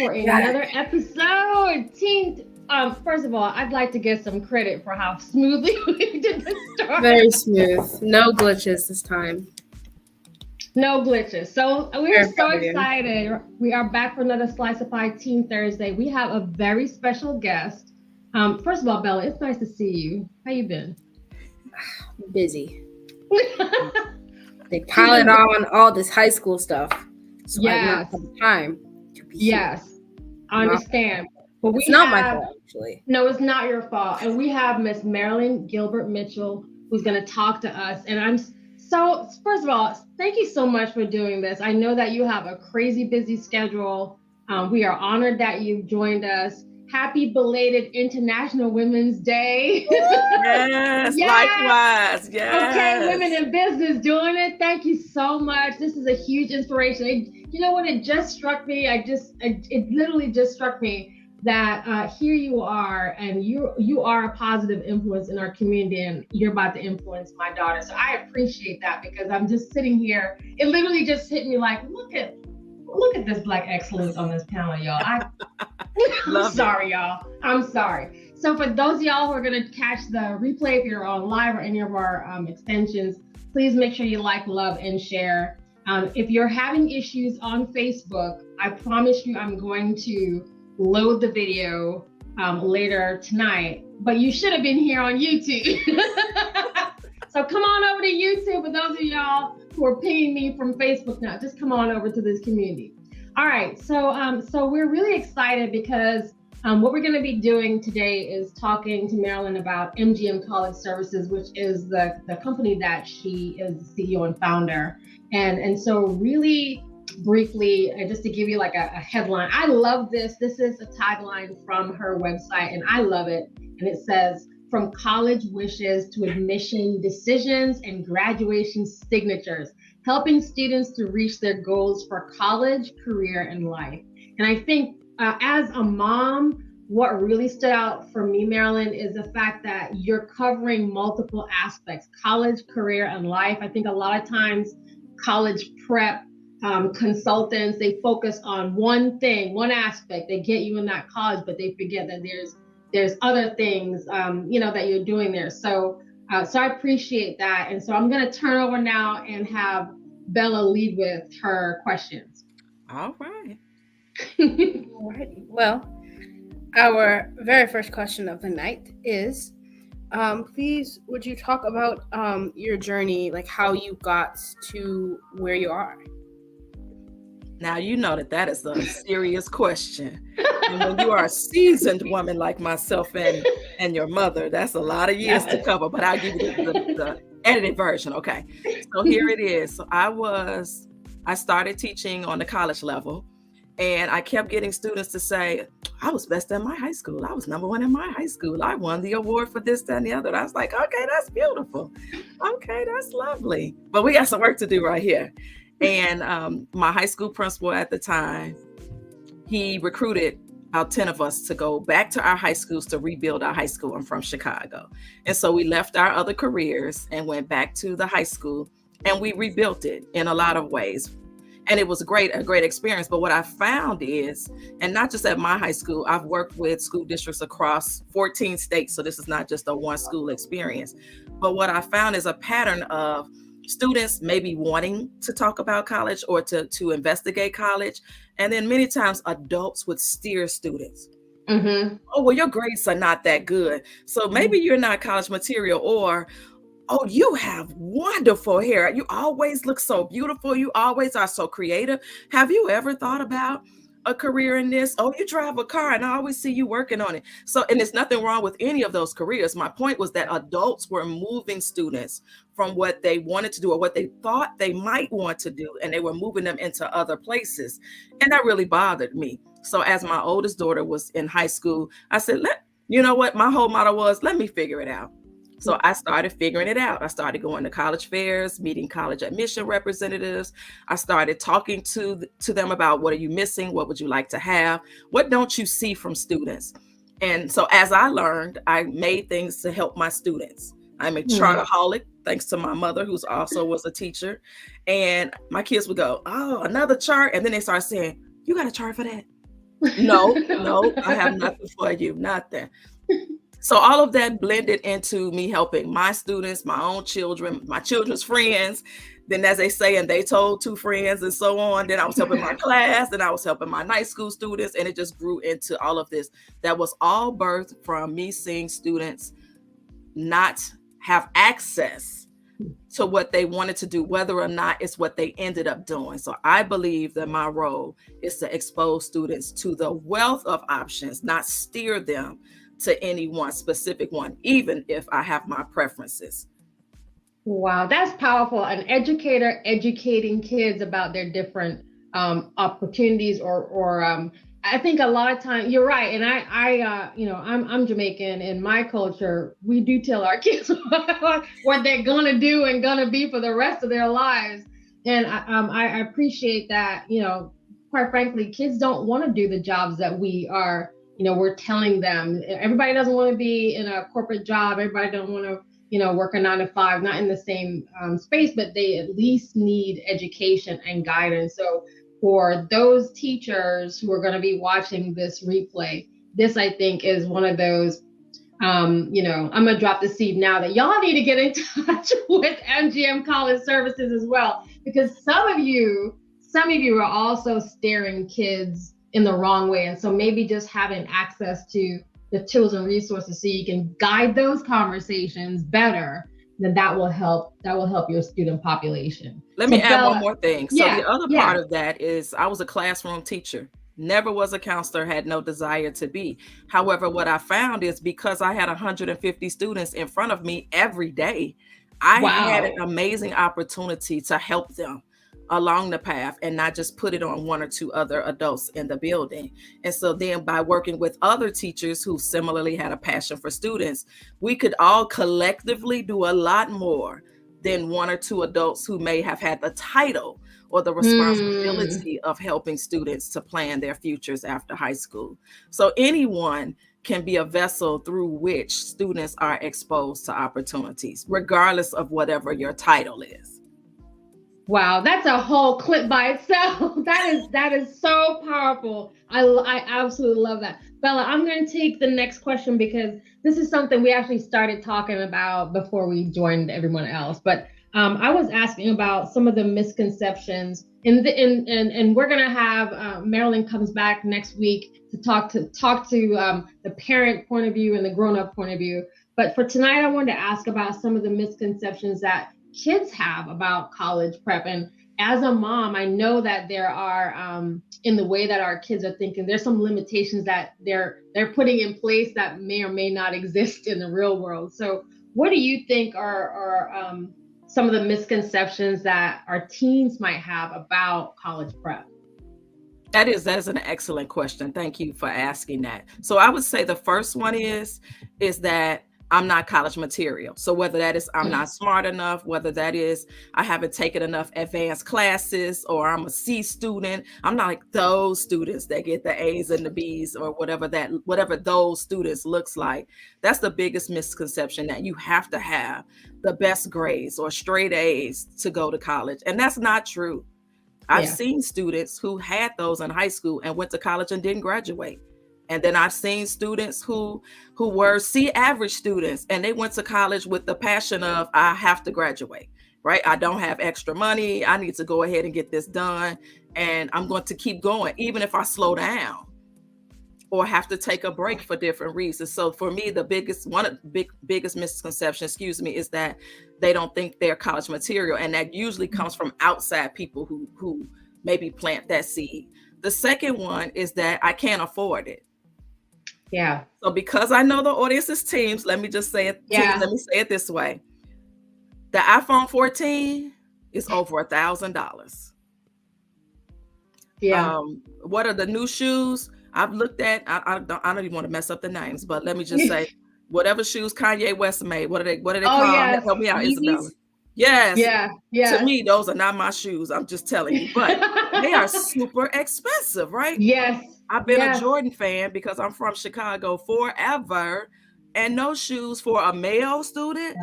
for another episode. First of all, I'd like to get some credit for how smoothly we did this start. Very smooth. No glitches this time. No glitches. So we're so excited. We are back for another Slice of Pie Teen Thursday. We have a very special guest. First of all, Bella, it's nice to see you. How you been? Busy. They piled on all this high school stuff. So I don't have time to be Yes, I understand. But it's not my fault, actually. No, it's not your fault. And we have Miss Marilyn Gilbert-Mitchell, who's going to talk to us. And first of all, thank you so much for doing this. I know that you have a crazy busy schedule. We are honored that you've joined us. Happy belated International Women's Day. Yes, likewise. Yes. Okay, women in business doing it. Thank you so much. This is a huge inspiration. You know what? It just struck me. It literally just struck me that here you are, and you are a positive influence in our community, and you're about to influence my daughter. So I appreciate that, because I'm just sitting here. It literally just hit me like, look at this Black excellence on this panel, y'all. I'm sorry, y'all. I'm sorry. So for those of y'all who are going to catch the replay, if you're on live or any of our extensions, please make sure you like, love, and share. If you're having issues on Facebook, I promise you I'm going to load the video later tonight, but you should have been here on YouTube. So come on over to YouTube. For those of y'all who are pinging me from Facebook now, just come on over to this community. All right, so we're really excited because what we're going to be doing today is talking to Marilyn about MGM College Services, which is the company that she is the CEO and founder. And so really briefly, just to give you like a headline, I love this. This is a tagline from her website, and I love it. And it says, "From college wishes to admission decisions and graduation signatures, helping students to reach their goals for college, career, and life." And I think as a mom, what really stood out for me, Marilyn, is the fact that you're covering multiple aspects: college, career, and life. I think a lot of times college prep consultants, they focus on one thing, one aspect. They get you in that college, but they forget that there's other things, that you're doing there. So I appreciate that. And so I'm going to turn over now and have Bella lead with her questions. All right. Alrighty. Well, our very first question of the night is, please, would you talk about your journey, like how you got to where you are? Now, you know that is a serious question. And when you are a seasoned woman like myself and your mother, that's a lot of years to cover, but I'll give you the edited version. Okay. So here it is. So I started teaching on the college level, and I kept getting students to say, I was best in my high school. I was number one in my high school. I won the award for this, that, and the other. And I was like, okay, that's beautiful. Okay, that's lovely. But we got some work to do right here. And my high school principal at the time, he recruited about 10 of us to go back to our high schools to rebuild our high school. I'm from Chicago. And so we left our other careers and went back to the high school, and we rebuilt it in a lot of ways. And it was a great experience. But what I found is, and not just at my high school, I've worked with school districts across 14 states. So this is not just a one school experience. But what I found is a pattern of students maybe wanting to talk about college or to investigate college. And then many times adults would steer students. Mm-hmm. Oh, well, your grades are not that good. So maybe you're not college material, or, oh, you have wonderful hair. You always look so beautiful. You always are so creative. Have you ever thought about a career in this? Oh, you drive a car and I always see you working on it. So, and there's nothing wrong with any of those careers. My point was that adults were moving students from what they wanted to do or what they thought they might want to do, and they were moving them into other places. And that really bothered me. So as my oldest daughter was in high school, I said, you know what? My whole motto was, let me figure it out. So I started figuring it out. I started going to college fairs, meeting college admission representatives. I started talking to them about, what are you missing? What would you like to have? What don't you see from students? And so as I learned, I made things to help my students. I'm a chartaholic, thanks to my mother, who's also was a teacher. And my kids would go, oh, another chart. And then they start saying, you got a chart for that? No, I have nothing for you, nothing. So all of that blended into me helping my students, my own children, my children's friends. Then, as they say, and they told two friends and so on. Then I was helping my class, then I was helping my night school students, and it just grew into all of this. That was all birthed from me seeing students not have access to what they wanted to do, whether or not it's what they ended up doing. So I believe that my role is to expose students to the wealth of options, not steer them to any one specific one, even if I have my preferences. Wow, that's powerful. An educator educating kids about their different opportunities, or I think a lot of times you're right. And I'm Jamaican. In my culture, we do tell our kids what they're gonna do and gonna be for the rest of their lives. And I appreciate that. Quite frankly, kids don't want to do the jobs that we're telling them. Everybody doesn't want to be in a corporate job. Everybody don't want to work a 9 to 5, not in the same space, but they at least need education and guidance. So for those teachers who are going to be watching this replay, this I think is one of those, I'm going to drop the seed now that y'all need to get in touch with MGM College Services as well, because some of you are also steering kids in the wrong way. And so maybe just having access to the tools and resources so you can guide those conversations better, then that will help your student population. Let me add one more thing. So Yeah, the other part of that is I was a classroom teacher, never was a counselor, had no desire to be. However, what I found is because I had 150 students in front of me every day, I had an amazing opportunity to help them along the path and not just put it on one or two other adults in the building. And so then by working with other teachers who similarly had a passion for students, we could all collectively do a lot more than one or two adults who may have had the title or the responsibility of helping students to plan their futures after high school. So anyone can be a vessel through which students are exposed to opportunities, regardless of whatever your title is. Wow, that's a whole clip by itself. That is so powerful. I absolutely love that. Bella, I'm going to take the next question because this is something we actually started talking about before we joined everyone else. But I was asking about some of the misconceptions, and we're going to have Marilyn comes back next week to talk to the parent point of view and the grown-up point of view. But for tonight, I wanted to ask about some of the misconceptions that kids have about college prep. And as a mom, I know that there are in the way that our kids are thinking, there's some limitations that they're putting in place that may or may not exist in the real world. So what do you think are some of the misconceptions that our teens might have about college prep? That is an excellent question. Thank you for asking that. So I would say the first one is that I'm not college material. So whether that is I'm not smart enough, whether that is I haven't taken enough advanced classes, or I'm a C student, I'm not like those students that get the A's and the B's or whatever those students looks like. That's the biggest misconception, that you have to have the best grades or straight A's to go to college. And that's not true. I've seen students who had those in high school and went to college and didn't graduate. And then I've seen students who were C average students, and they went to college with the passion of, I have to graduate, right? I don't have extra money. I need to go ahead and get this done. And I'm going to keep going, even if I slow down or have to take a break for different reasons. So for me, the biggest misconception, is that they don't think they're college material. And that usually comes from outside people who maybe plant that seed. The second one is that I can't afford it. Yeah. So because I know the audience is teams, let me just say it. Yeah. Let me say it this way. The iPhone 14 is over $1,000. Yeah. What are the new shoes? I've looked at, I don't even want to mess up the names, but let me just say, whatever shoes Kanye West made, what are they called? Yes. Help me out, Isabella. Yes. Yeah. To me, those are not my shoes. I'm just telling you, but they are super expensive, right? Yes. I've been a Jordan fan because I'm from Chicago forever, and no shoes for a male student.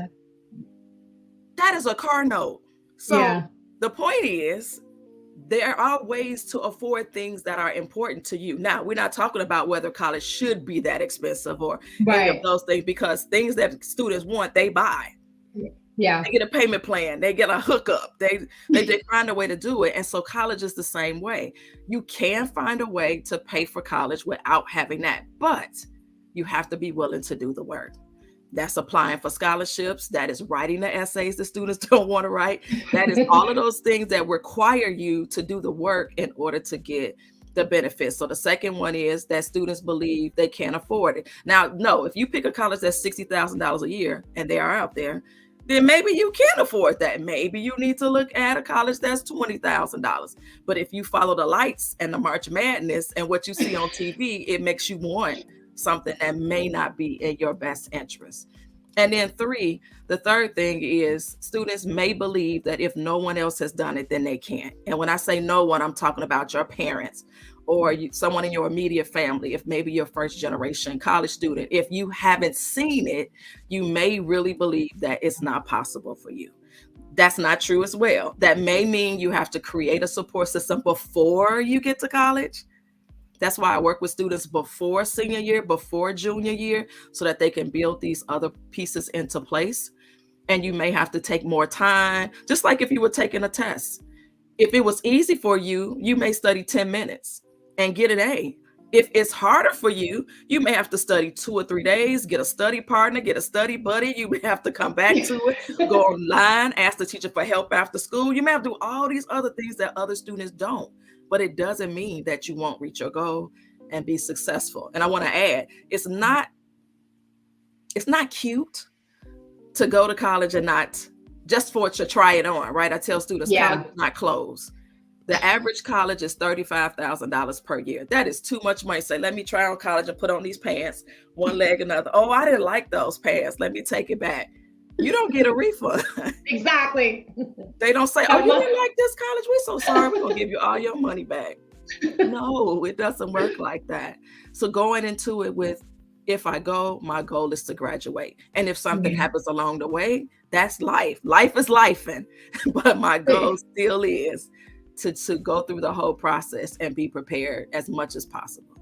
That is a car note. So the point is, there are ways to afford things that are important to you. Now, we're not talking about whether college should be that expensive or any of Right. those things, because things that students want, they buy. Yeah. They get a payment plan, they get a hookup, they find a way to do it. And so college is the same way. You can find a way to pay for college without having that, but you have to be willing to do the work. That's applying for scholarships. That is writing the essays the students don't want to write. That is all of those things that require you to do the work in order to get the benefits. So the second one is that students believe they can't afford it. Now, no, if you pick a college that's $60,000 a year, and they are out there, then maybe you can afford that. Maybe you need to look at a college that's $20,000. But if you follow the lights and the March Madness and what you see on TV, it makes you want something that may not be in your best interest. And then the third thing is students may believe that if no one else has done it, then they can't. And when I say no one, I'm talking about your parents or someone in your immediate family. If maybe you're first generation college student, if you haven't seen it, you may really believe that it's not possible for you. That's not true as well. That may mean you have to create a support system before you get to college. That's why I work with students before senior year, before junior year, so that they can build these other pieces into place. And you may have to take more time, just like if you were taking a test. If it was easy for you, you may study 10 minutes and get an A. If it's harder for you, you may have to study 2 or 3 days, get a study partner, get a study buddy. You may have to come back to it, go online, ask the teacher for help after school. You may have to do all these other things that other students don't. But it doesn't mean that you won't reach your goal and be successful. And I want to add, it's not cute to go to college and not just for it to try it on, right? I tell students, college is not clothes. The average college is $35,000 per year. That is too much money. Say, let me try on college and put on these pants, one leg, another. Oh, I didn't like those pants. Let me take it back. You don't get a refund. Exactly. They don't say, oh, you didn't like this college? We're so sorry. We're going to give you all your money back. No, it doesn't work like that. So going into it with, if I go, my goal is to graduate. And if something happens along the way, that's life. Life is lifing. But my goal still is to go through the whole process and be prepared as much as possible.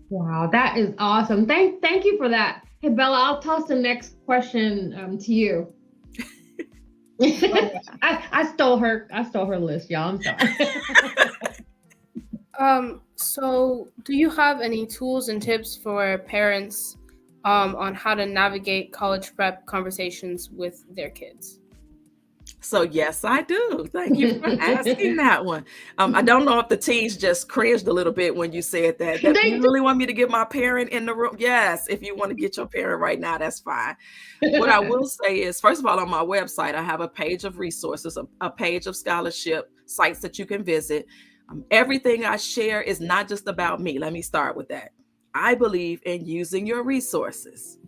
Wow, that is awesome. Thank you for that. Hey, Bella, I'll toss the next question to you. I stole her list, y'all. I'm sorry. So do you have any tools and tips for parents on how to navigate college prep conversations with their kids? So yes, I do. Thank you for asking that one. I don't know if the teens just cringed a little bit when you said that. You really want me to get my parent in the room? Yes, if you want to get your parent right now, that's fine. What I will say is, first of all, on my website, I have a page of resources, a page of scholarship sites that you can visit. Everything I share is not just about me. Let me start with that. I believe in using your resources.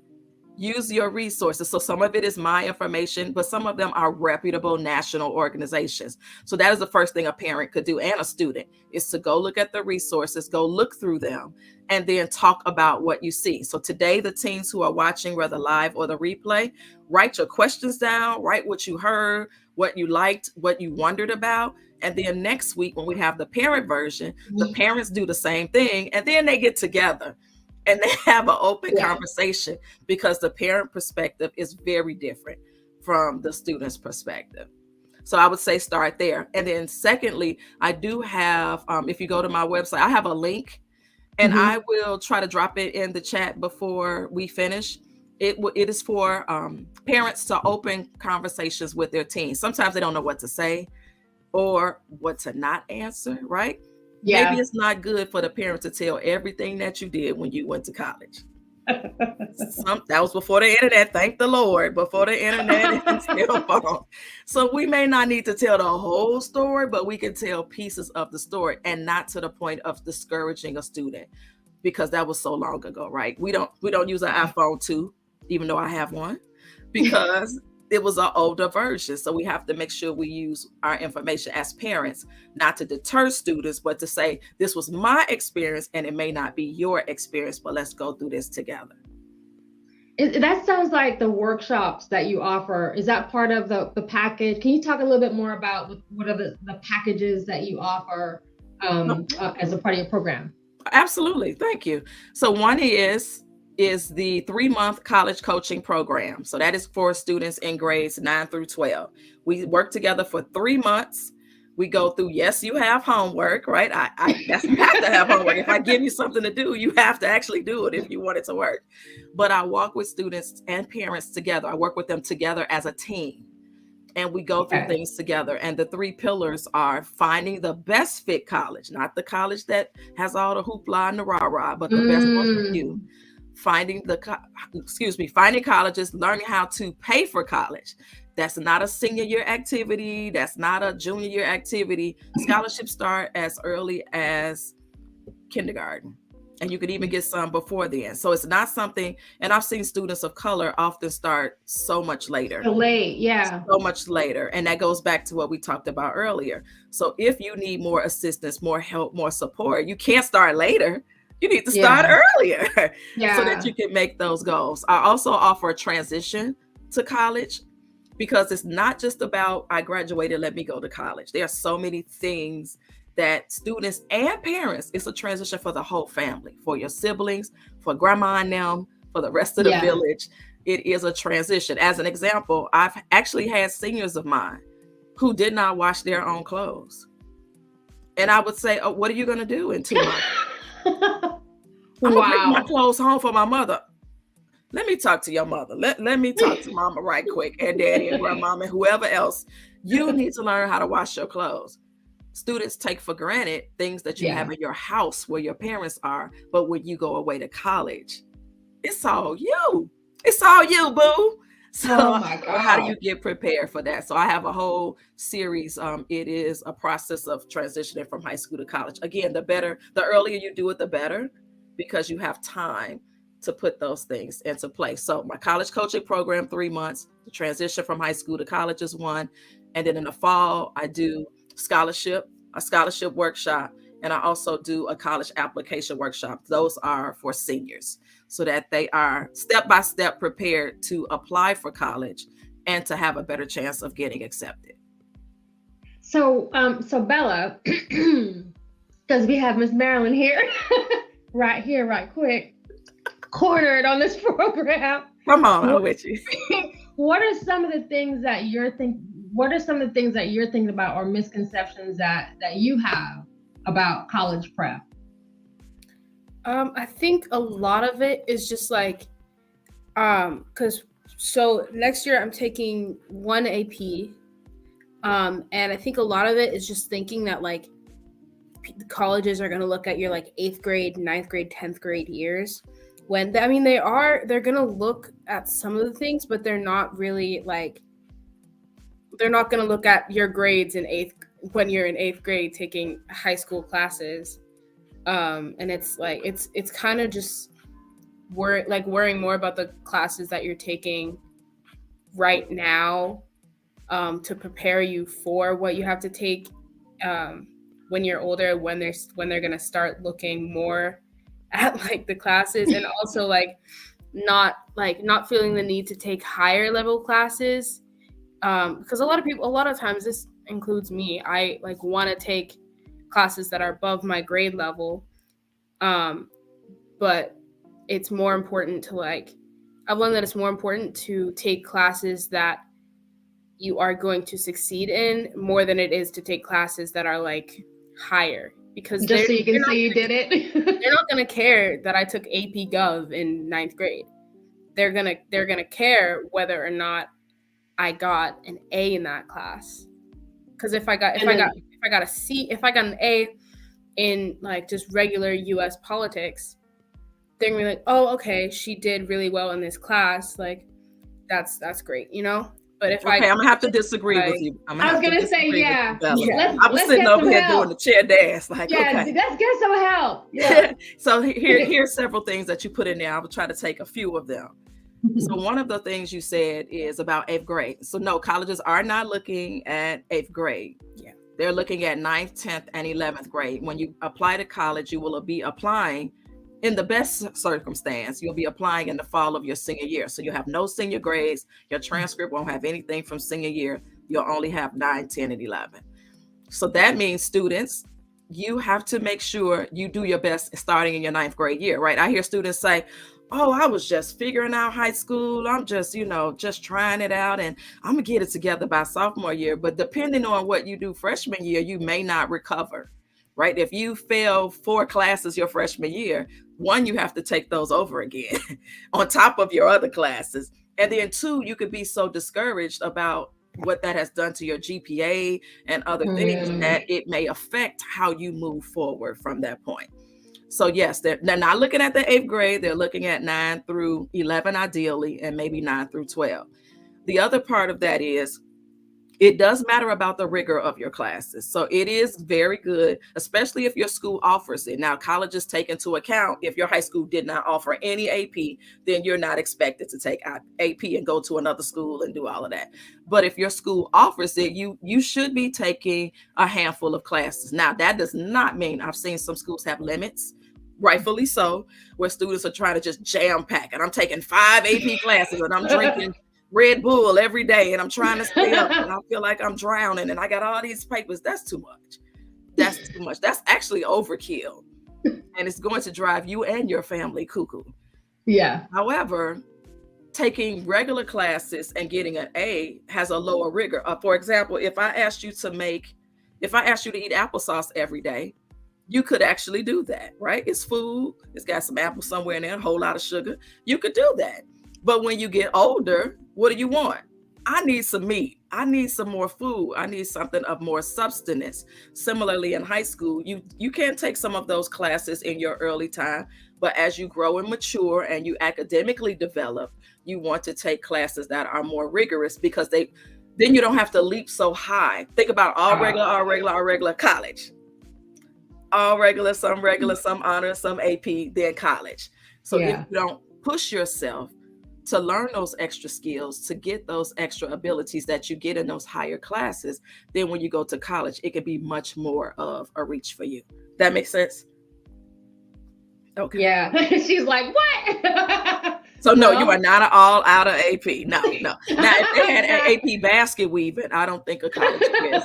Use your resources. So some of it is my information, but some of them are reputable national organizations. So that is the first thing a parent could do, and a student, is to go look at the resources, go look through them, and then talk about what you see. So today, the teens who are watching, whether live or the replay, write your questions down, write what you heard, what you liked, what you wondered about. And then next week, when we have the parent version, the parents do the same thing, and then they get together and they have an open conversation, because the parent perspective is very different from the student's perspective. So I would say start there. And then secondly, I do have, if you go to my website, I have a link, and I will try to drop it in the chat before we finish. It is for parents to open conversations with their teens. Sometimes they don't know what to say or what to not answer, right? Yeah. Maybe it's not good for the parent to tell everything that you did when you went to college. That was before the internet, thank the Lord, before the internet and cell phone. So we may not need to tell the whole story, but we can tell pieces of the story, and not to the point of discouraging a student, because that was so long ago, right? We don't use an iPhone 2, even though I have one, because it was an older version. So we have to make sure we use our information as parents, not to deter students, but to say, this was my experience and it may not be your experience, but let's go through this together. That sounds like the workshops that you offer. Is that part of the package? Can you talk a little bit more about what are the packages that you offer as a part of your program? Absolutely. Thank you. So one is the 3-month college coaching program. So that is for students in grades 9 through 12. We work together for 3 months. We go through, yes, you have homework, right? You have to have homework. If I give you something to do, you have to actually do it if you want it to work. But I walk with students and parents together. I work with them together as a team. And we go through things together. And the 3 pillars are finding the best fit college, not the college that has all the hoopla and the rah-rah, but the best one for you. Finding colleges, learning how to pay for college. That's not a senior year activity. That's not a junior year activity. Scholarships start as early as kindergarten. And you could even get some before then. So it's not something, and I've seen students of color often start so much later. So late, yeah. So much later. And that goes back to what we talked about earlier. So if you need more assistance, more help, more support, you can't start later. You need to start earlier so that you can make those goals. I also offer a transition to college because it's not just about I graduated, let me go to college. There are so many things that students and parents, it's a transition for the whole family, for your siblings, for grandma and them, for the rest of the village. It is a transition. As an example, I've actually had seniors of mine who did not wash their own clothes. And I would say, oh, what are you going to do in 2 months? I'm going to bring my clothes home for my mother. Let me talk to your mother. Let me talk to mama right quick, and daddy and grandmama and whoever else. You need to learn how to wash your clothes. Students take for granted things that you have in your house where your parents are, but when you go away to college, it's all you. It's all you, boo. So how do you get prepared for that? So I have a whole series. It is a process of transitioning from high school to college. Again, the earlier you do it, the better, because you have time to put those things into place. So my college coaching program, 3 months, the transition from high school to college is 1. And then in the fall, I do a scholarship workshop, and I also do a college application workshop. Those are for seniors so that they are step-by-step prepared to apply for college and to have a better chance of getting accepted. So Bella, because we have Miss Marilyn here, right quick, cornered on this program. Come on, I'm with you. What are some of the things that you're thinking about, or misconceptions that you have about college prep? I think a lot of it is just like, so next year I'm taking 1 AP, and I think a lot of it is just thinking that like the colleges are going to look at your like 8th grade, 9th grade, 10th grade years. When they're going to look at some of the things, but they're not really like, they're not going to look at your grades when you're in 8th grade taking high school classes. And it's like, it's kind of just worrying more about the classes that you're taking right now, to prepare you for what you have to take, when you're older, when they're going to start looking more at like the classes, and also like not feeling the need to take higher level classes. Because a lot of times, this includes me, I like want to take classes that are above my grade level. But it's more important to I've learned that it's more important to take classes that you are going to succeed in more than it is to take classes that are like higher, because just so you can say you did it. They're not going to care that I took AP Gov in 9th grade. They're going to care whether or not I got an A in that class. Because if I got a C, if I got an A in like just regular US politics, they're gonna be like, oh, okay, she did really well in this class. Like, that's great, you know? But if I'm gonna have to disagree with you. I was gonna say, yeah. I'm sitting over here doing the chair dance. Like, okay, let's get some help. Yeah. So here's several things that you put in there. I will try to take a few of them. So one of the things you said is about 8th grade. So no, colleges are not looking at 8th grade. Yeah. They're looking at 9th, 10th, and 11th grade. When you apply to college, you will be applying in the best circumstance, you'll be applying in the fall of your senior year. So you'll have no senior grades. Your transcript won't have anything from senior year. You'll only have 9, 10, and 11. So that means students, you have to make sure you do your best starting in your 9th grade year, right? I hear students say, oh, I was just figuring out high school. I'm just, just trying it out and I'm gonna get it together by sophomore year. But depending on what you do freshman year, you may not recover, right? If you fail 4 classes your freshman year, 1, you have to take those over again on top of your other classes. And then 2, you could be so discouraged about what that has done to your GPA and other things that it may affect how you move forward from that point. So yes, they're not looking at the 8th grade. They're looking at 9 through 11 ideally, and maybe 9 through 12. The other part of that is it does matter about the rigor of your classes. So it is very good, especially if your school offers it. Now, colleges take into account if your high school did not offer any AP, then you're not expected to take AP and go to another school and do all of that. But if your school offers it, you should be taking a handful of classes. Now, that does not mean, I've seen some schools have limits, rightfully so, where students are trying to just jam pack. And I'm taking 5 AP classes and I'm drinking Red Bull every day and I'm trying to stay up and I feel like I'm drowning and I got all these papers. That's too much. That's too much. That's actually overkill. And it's going to drive you and your family cuckoo. Yeah. However, taking regular classes and getting an A has a lower rigor. For example, if I asked you to eat applesauce every day, you could actually do that, right? It's food. It's got some apple somewhere in there, a whole lot of sugar. You could do that. But when you get older, what do you want? I need some meat. I need some more food. I need something of more substance. Similarly, in high school, you can take some of those classes in your early time, but as you grow and mature and you academically develop, you want to take classes that are more rigorous because then you don't have to leap so high. Think about all regular college. All regular, some honor, some AP, then college. So if you don't push yourself to learn those extra skills, to get those extra abilities that you get in those higher classes, then when you go to college, it can be much more of a reach for you. That makes sense? Okay. Yeah. She's like, what? So no, you are not all out of AP. No. Now, if they had an AP basket weaving, I don't think a college cares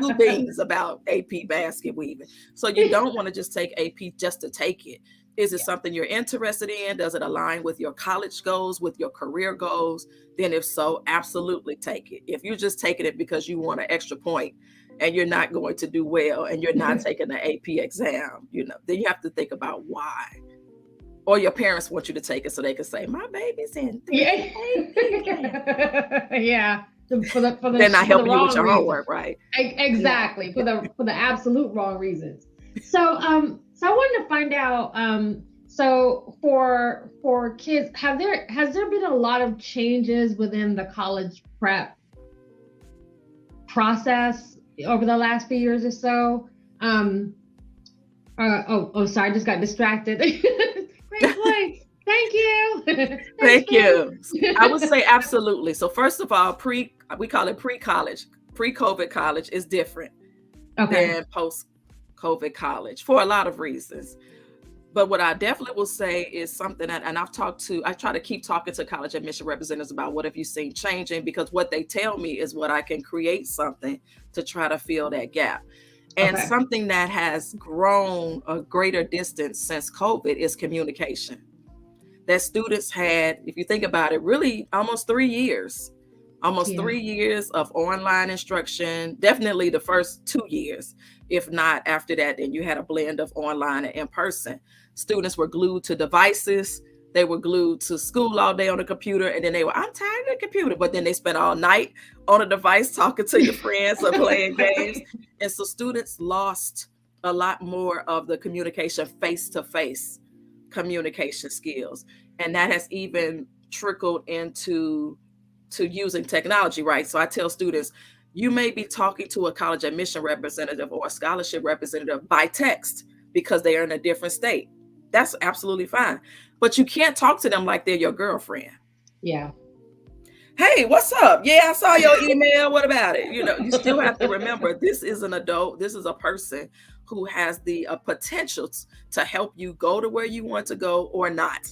2 things about AP basket weaving. So you don't want to just take AP just to take it. Is it something you're interested in? Does it align with your college goals, with your career goals? Then if so, absolutely take it. If you're just taking it because you want an extra point and you're not going to do well and you're not taking the AP exam, then you have to think about why. Or your parents want you to take it so they can say, my baby's in 3 AP. Yeah. They're not helping you with your homework, right? Exactly. For the absolute wrong reasons. So I wanted to find out, so for kids, has there been a lot of changes within the college prep process over the last few years or so? Sorry, I just got distracted. Great point. Thank you. Thank you. I would say absolutely. So first of all, we call it pre-college. Pre-COVID college is different than post-COVID college for a lot of reasons. But what I definitely will say is something that, and I try to keep talking to college admission representatives about what have you seen changing, because what they tell me is what I can create something to try to fill that gap. And something that has grown a greater distance since COVID is communication. That students had, if you think about it, really almost 3 years. Almost 3 years of online instruction, definitely the first 2 years. If not after that, then you had a blend of online and in person. Students were glued to devices. They were glued to school all day on the computer. And then I'm tired of the computer. But then they spent all night on a device talking to your friends or playing games. And so students lost a lot more of the communication, face-to-face communication skills. And that has even trickled into using technology, right? So I tell students, you may be talking to a college admission representative or a scholarship representative by text because they are in a different state. That's absolutely fine. But you can't talk to them like they're your girlfriend. Yeah. Hey, what's up? Yeah, I saw your email. What about it? You still have to remember, this is an adult. This is a person who has the potential to help you go to where you want to go or not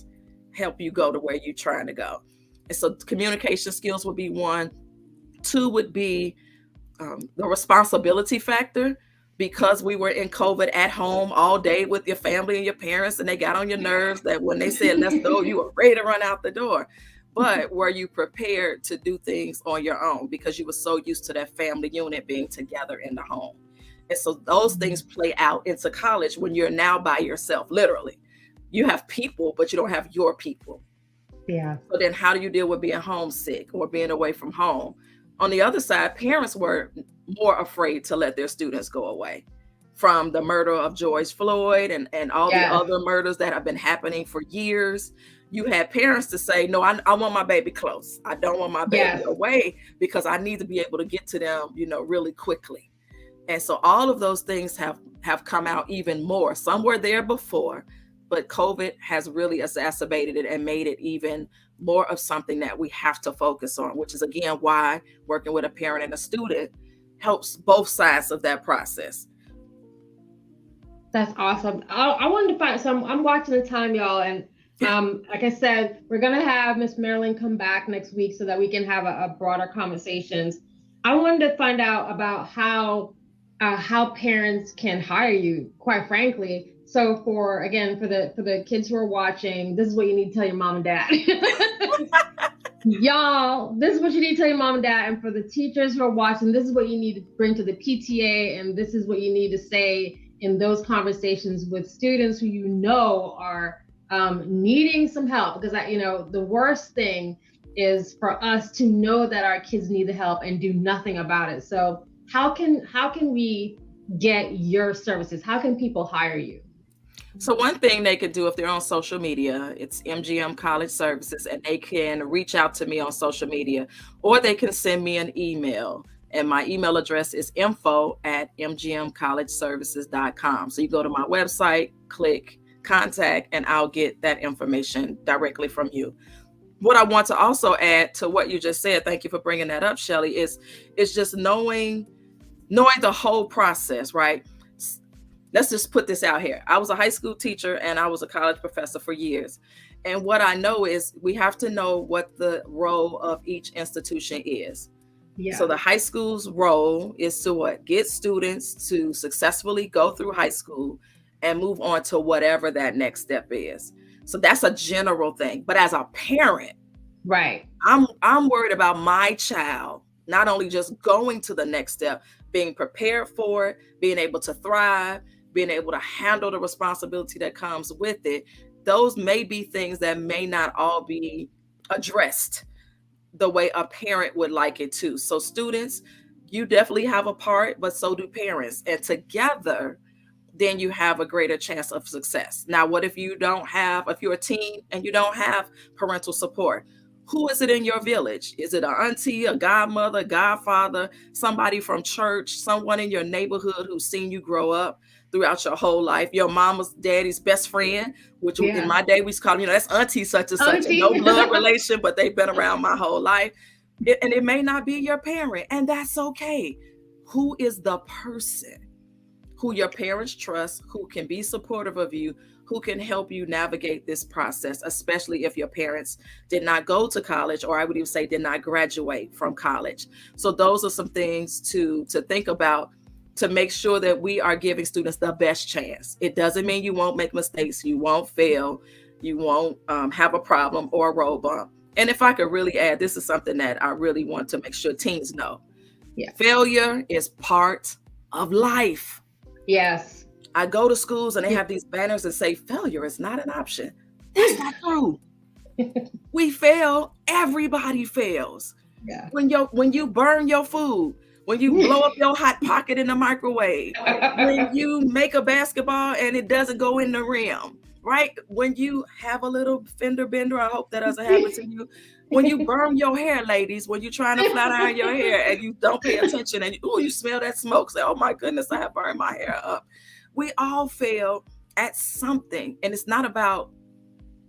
help you go to where you're trying to go. And so communication skills would be one. Two would be the responsibility factor, because we were in COVID at home all day with your family and your parents, and they got on your nerves that when they said, let's go, you were ready to run out the door. But were you prepared to do things on your own because you were so used to that family unit being together in the home? And so those things play out into college when you're now by yourself, literally. You have people, but you don't have your people. Yeah. So then how do you deal with being homesick or being away from home? On the other side, parents were more afraid to let their students go away from the murder of George Floyd and all the other murders that have been happening for years. You had parents to say, no, I want my baby close. I don't want my baby away because I need to be able to get to them, really quickly. And so all of those things have come out even more. Some were there before, but COVID has really exacerbated it and made it even more of something that we have to focus on, which is, again, why working with a parent and a student helps both sides of that process. That's awesome. I wanted to find some, I'm watching the time, y'all. And like I said, we're going to have Miss Marilyn come back next week so that we can have a broader conversations. I wanted to find out about how parents can hire you, quite frankly. So for the kids who are watching, this is what you need to tell your mom and dad. Y'all, this is what you need to tell your mom and dad. And for the teachers who are watching, this is what you need to bring to the PTA. And this is what you need to say in those conversations with students who are needing some help. Because the worst thing is for us to know that our kids need the help and do nothing about it. So how can we get your services? How can people hire you? So one thing they could do if they're on social media, it's MGM College Services, and they can reach out to me on social media, or they can send me an email. And my email address is info@mgmcollegeservices.com. So you go to my website, click contact, and I'll get that information directly from you. What I want to also add to what you just said, thank you for bringing that up, Shelly, is just knowing the whole process, right? Let's just put this out here. I was a high school teacher and I was a college professor for years. And what I know is we have to know what the role of each institution is. Yeah. So the high school's role is to get students to successfully go through high school and move on to whatever that next step is. So that's a general thing. But as a parent, right, I'm worried about my child not only just going to the next step, being prepared for it, being able to thrive, being able to handle the responsibility that comes with it. Those may be things that may not all be addressed the way a parent would like it to. So students, you definitely have a part, but so do parents. And together, then you have a greater chance of success. Now, what if you're a teen and you don't have parental support? Who is it in your village? Is it an auntie, a godmother, godfather, somebody from church, someone in your neighborhood who's seen you grow up throughout your whole life? Your mama's daddy's best friend, which in my day we used to call them, that's auntie such and such. No blood relation, but they've been around my whole life. And it may not be your parent, and that's okay. Who is the person who your parents trust, who can be supportive of you, who can help you navigate this process, especially if your parents did not go to college, or I would even say did not graduate from college. So those are some things to think about to make sure that we are giving students the best chance. It doesn't mean you won't make mistakes, you won't fail, you won't have a problem or a road bump. And if I could really add, this is something that I really want to make sure teens know. Yeah. Failure is part of life. Yes. I go to schools and they have these banners that say failure is not an option. That's not true. We fail. Everybody fails. Yeah. When you burn your food, when you blow up your hot pocket in the microwave, when you make a basketball and it doesn't go in the rim, right? When you have a little fender bender, I hope that doesn't happen to you. When you burn your hair, ladies, when you're trying to flat iron your hair and you don't pay attention and you smell that smoke, say, oh my goodness, I have burned my hair up. We all fail at something. And it's not about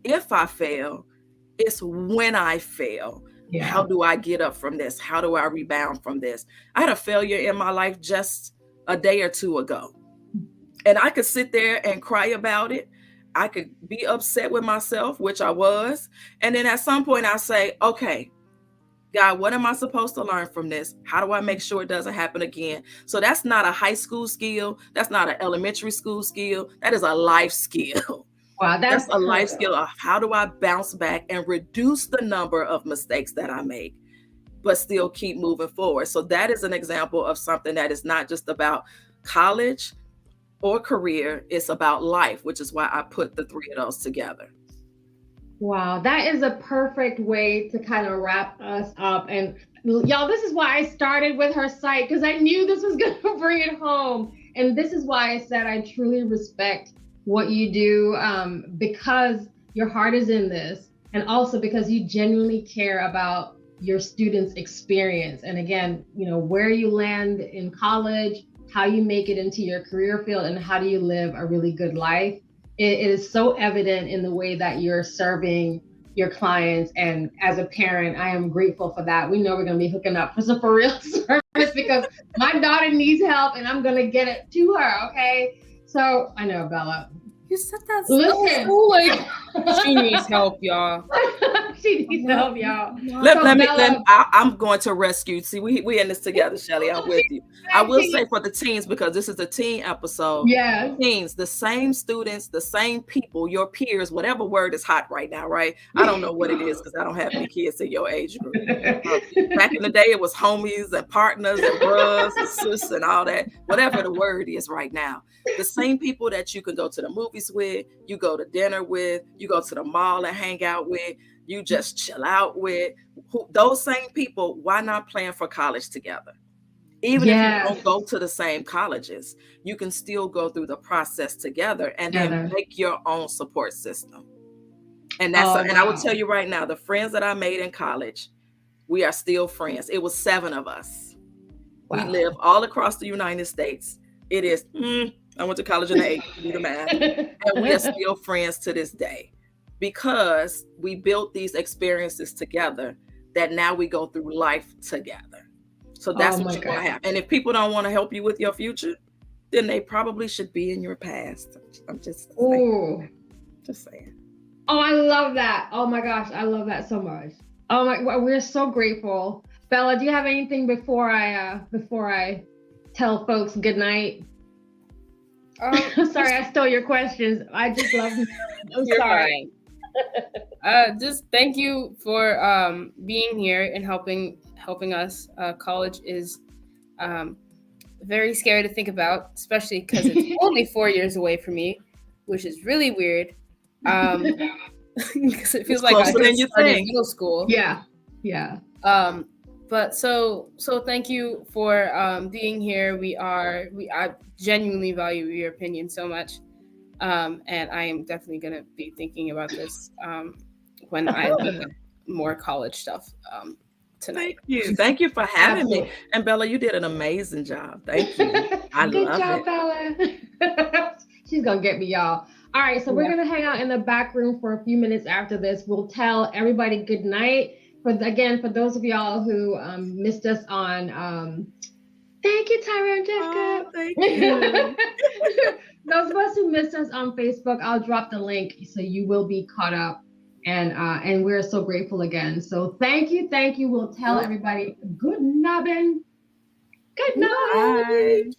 if I fail, it's when I fail. Yeah. How do I get up from this? How do I rebound from this? I had a failure in my life just a day or two ago. And I could sit there and cry about it. I could be upset with myself, which I was. And then at some point I say, okay, God, what am I supposed to learn from this? How do I make sure it doesn't happen again? So that's not a high school skill. That's not an elementary school skill. That is a life skill. Wow, That's a life skill of how do I bounce back and reduce the number of mistakes that I make, but still keep moving forward. So that is an example of something that is not just about college or career. It's about life, which is why I put the three of those together. Wow, that is a perfect way to kind of wrap us up. And y'all, this is why I started with her site, because I knew this was going to bring it home. And this is why I said I truly respect what you do, because your heart is in this, and also because you genuinely care about your students' experience. And again, you know, where you land in college, how you make it into your career field, and how do you live a really good life. It is so evident in the way that you're serving your clients. And as a parent, I am grateful for that. We know we're going to be hooking up for some for real service because my daughter needs help and I'm going to get it to her. Okay. So I know, Bella. You said that Listen. so like she needs help, y'all. She needs help, y'all. I'm going to rescue. See, we in this together, Shelly. I'm with you. I will say for the teens, because this is a teen episode. Yeah. Teens, the same students, the same people, your peers, whatever word is hot right now, right? I don't know what it is because I don't have any kids in your age group. Back in the day, it was homies and partners and bros and sis and all that. Whatever the word is right now. The same people that you can go to the movies with, you go to dinner with, you go to the mall and hang out with, you just chill out with, those same people, why not plan for college together? Even if you don't go to the same colleges, you can still go through the process together and then make your own support system. And that's and I will tell you right now, the friends that I made in college, we are still friends. It was 7 of us. Wow. We live all across the United States. It is, I went to college in the 80s, do the math, and we are still friends to this day because we built these experiences together that now we go through life together. So that's what you want to have. And if people don't want to help you with your future, then they probably should be in your past. I'm just saying. Just saying. Oh, I love that. Oh my gosh, I love that so much. Oh my, we're so grateful. Bella, do you have anything before I tell folks good night? Sorry, I stole your questions. I just love them. I'm sorry. Just thank you for being here and helping us. College is very scary to think about, especially because it's only 4 years away from me, which is really weird. Because it feels like I started middle school. Yeah. But so thank you for being here. I genuinely value your opinion so much. And I am definitely going to be thinking about this when I look at more college stuff tonight. Thank you for having me. And Bella, you did an amazing job. Thank you. Good job, Bella. She's going to get me, y'all. All right, so we're going to hang out in the back room for a few minutes after this. We'll tell everybody good night. For those of y'all who missed us on, thank you, Tyra and Jessica. Thank you. Those of us who missed us on Facebook, I'll drop the link so you will be caught up. And we're so grateful again. So thank you. We'll tell everybody good nubbin. Good night. Bye.